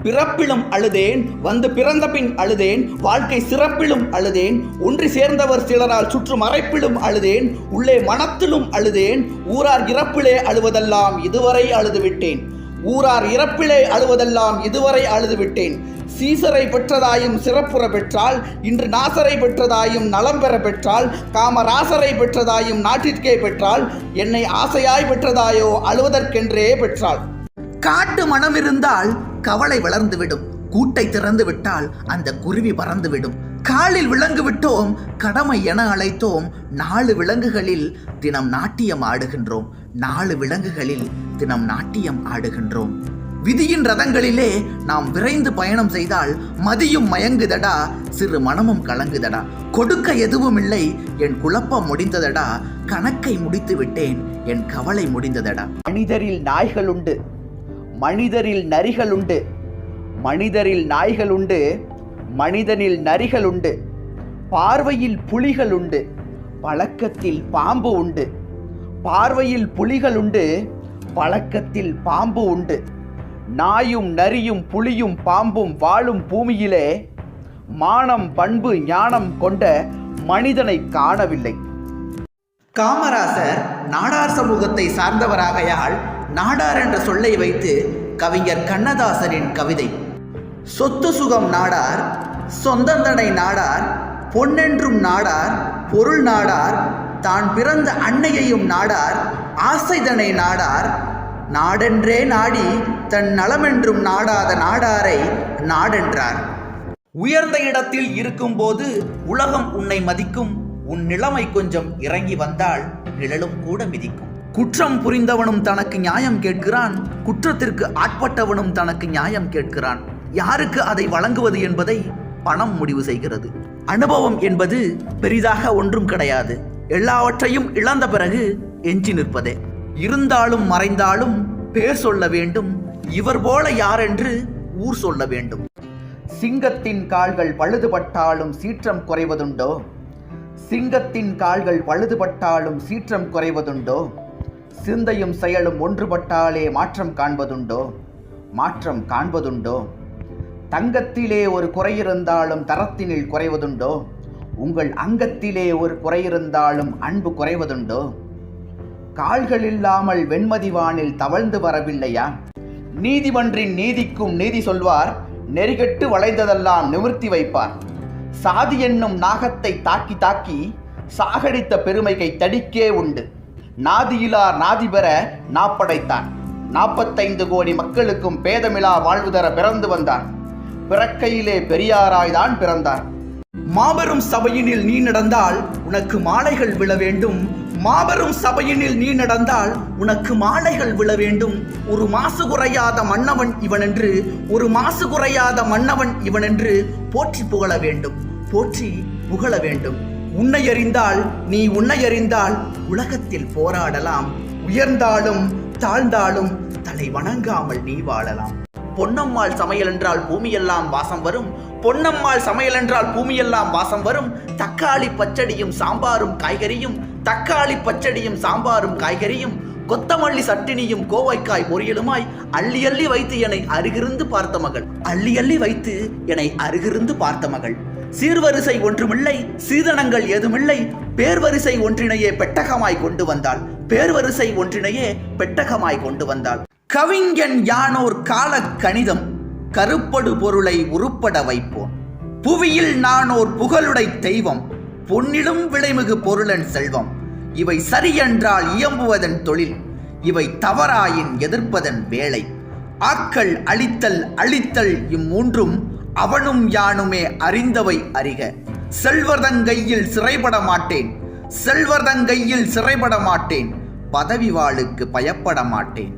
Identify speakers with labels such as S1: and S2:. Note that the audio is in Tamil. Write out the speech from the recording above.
S1: பிறப்பிலும் அழுதேன், வந்து பிறந்த பின் அழுதேன், வாழ்க்கை சிறப்பிலும் அழுதேன், ஒன்றி சேர்ந்தவர் சிலரால் சுற்றும் மறைப்பிலும் அழுதேன், உள்ளே மனத்திலும் அழுதேன், ஊரார் இறப்பிலே அழுவதெல்லாம் இதுவரை அழுதுவிட்டேன், ஊரார் இறப்பிலே அழுவதெல்லாம் இதுவரை அழுதுவிட்டேன். சீசரை பெற்றதாயும் சிறப்புற பெற்றால், இன்று நாசரை பெற்றதாயும் நலம் பெற பெற்றால், காமராசரை பெற்றதாயும் நாட்டிற்கே பெற்றால், என்னை ஆசையாய் பெற்றதாயோ அழுவதற்கென்றே பெற்றாள். காட்டு மனம் இருந்தால் கவலை வளர்ந்துவிடும், கூட்டை திறந்து விட்டால் அந்த குருவி பறந்துவிடும். காலில் விலங்கு விட்டோம், கடமை என அழைத்தோம், 4 விலங்குகளில் தினம் நாட்டியம் ஆடுகின்றோம், 4 விலங்குகளில் தினம் நாட்டியம் ஆடுகின்றோம். விதியின் ரதங்களிலே நாம் விரைந்து பயணம் செய்தால் மதியும் மயங்குதடா, சிறு மனமும் கலங்குதடா. கொடுக்க எதுவும் இல்லை, என் குழப்பம் முடிந்ததடா, கணக்கை முடித்து விட்டேன், என் கவலை முடிந்ததடா. மனிதரில் நாய்கள் உண்டு, மனிதரில் நரிகள் உண்டு, மனிதரில் நாய்கள் உண்டு, மனிதனில் நரிகள் உண்டு, பார்வையில் புலிகள் உண்டு, பழக்கத்தில் பாம்பு உண்டு, பார்வையில் புலிகள் உண்டு, பழக்கத்தில் பாம்பு உண்டு. நாயும் நரியும் புலியும் பாம்பும் வாழும் பூமியிலே மானம் பண்பு ஞானம் கொண்ட மனிதனை காணவில்லை. காமராசர் நாடார் சமூகத்தை சார்ந்தவராகையால் நாடார் என்ற சொல்லை வைத்து கவிஞர் கண்ணதாசனின் கவிதை. சொத்து சுகம் நாடார், சொந்தந்தனை நாடார், பொன்னென்றும் நாடார், பொருள் நாடார், தான் பிறந்த அன்னையையும் நாடார், ஆசைதனை நாடார், நாடென்றே நாடி தன் நலமென்றும் நாடாத நாடாரை நாடென்றார். உயர்ந்த இடத்தில் இருக்கும்போது உலகம் உன்னை மதிக்கும், உன் நிலைமை கொஞ்சம் இறங்கி வந்தால் நிழலும் கூட மிதிக்கும். குற்றம் புரிந்தவனும் தனக்கு நியாயம் கேட்கிறான், குற்றத்திற்கு ஆட்பட்டவனும் தனக்கு நியாயம் கேட்கிறான். யாருக்கு அதை வழங்குவது என்பதை பணம் முடிவு செய்கிறது. அனுபவம் என்பது பெரிதாக ஒன்றும் கிடையாது, எல்லாவற்றையும் இழந்த பிறகு எஞ்சி நிற்பதே. இருந்தாலும் மறைந்தாலும் பேர் சொல்ல வேண்டும், இவர் போல யாரென்று ஊர் சொல்ல வேண்டும். சிங்கத்தின் கால்கள் பழுதுபட்டாலும் சீற்றம் குறைவதுண்டோ, சிங்கத்தின் கால்கள் பழுதுபட்டாலும் சீற்றம் குறைவதுண்டோ, சிந்தையும் செயலும் ஒன்றுபட்டாலே மாற்றம் காண்பதுண்டோ, மாற்றம் காண்பதுண்டோ. தங்கத்திலே ஒரு குறையிருந்தாலும் தரத்தினில் குறைவதுண்டோ, உங்கள் அங்கத்திலே ஒரு குறையிருந்தாலும் அன்பு குறைவதுண்டோ. கால்கள் இல்லாமல் வெண்மதிவானில் தவழ்ந்து வரவில்லையா? நீதிமன்றின் நீதிக்கும் நீதி சொல்வார், நெறிகட்டு வளைந்ததெல்லாம் நிமிர்த்தி வைப்பார். சாதி என்னும் நாகத்தை தாக்கி தாக்கி சாகடித்த பெருமைகை தடிக்கே உண்டு. நாதியிலார் நாதி பெற நாப்படைத்தான், 45 கோடி மக்களுக்கும் பேதமிலா வாழ்வு தர பிறந்து வந்தார். பிறக்கையிலே பெரியாராய்தான் பிறந்தார். மாபெரும் சபையினில் நீ நடந்தால் உனக்கு மாலைகள் விழ வேண்டும், மாபெரும் சபையினில் நீ நடந்தால் உனக்கு மாலைகள் விழ வேண்டும். ஒரு மாசு குறையாத மன்னவன் இவனென்று, ஒரு மாசு குறையாத மன்னவன் இவனென்று போற்றி புகழ வேண்டும், போற்றி புகழ வேண்டும். உன்னை அறிந்தால் நீ உன்னை அறிந்தால் உலகத்தில் போராடலாம், உயர்ந்தாலும் தாழ்ந்தாலும் தலை வணங்காமல் நீ வாழலாம். பொன்னம்மாள் சமையல் என்றால் பூமியெல்லாம் வாசம் வரும், பொன்னம்மாள் சமையல் என்றால் பூமியெல்லாம் வாசம் வரும். தக்காளி பச்சடியும் சாம்பாரும் காய்கறியும், தக்காளி பச்சடியும் சாம்பாரும் காய்கறியும், கொத்தமல்லி சட்டினியும் கோவைக்காய் பொரியலுமாய் அள்ளி அள்ளி வைத்து என்னை அருகிருந்து பார்த்த மகள், அள்ளி அள்ளி வைத்து என்னை அருகிருந்து பார்த்த மகள். சீர்வரிசை ஒன்றுமில்லை, சீதனங்கள் ஏதுமில்லை, பேர்வரிசை ஒன்றினையே பெட்டகமாய் கொண்டு வந்தாள், பேர்வரிசை ஒன்றினையே பெட்டகமாய் கொண்டு வந்தாள். கவிஞன் யானோர் கால கணிதம், கருப்படு பொருளை உருப்பட வைப்போம். புவியில் நானோர் புகழுடை தெய்வம், பொன்னிலும் விளைமிகு பொருளன் செல்வம். இவை சரியென்றால் இயம்புவதன் தொழில், இவை தவறாயின் எதிர்ப்பதன் வேலை. ஆக்கல் அழித்தல் அழித்தல் இம்மூன்றும் அவனும் யானுமே அறிந்தவை அறிக. செல்வதங்கையில் சிறைபட மாட்டேன், செல்வதங்கையில் சிறைபட மாட்டேன், பதவி வாளுக்கு பயப்பட மாட்டேன்.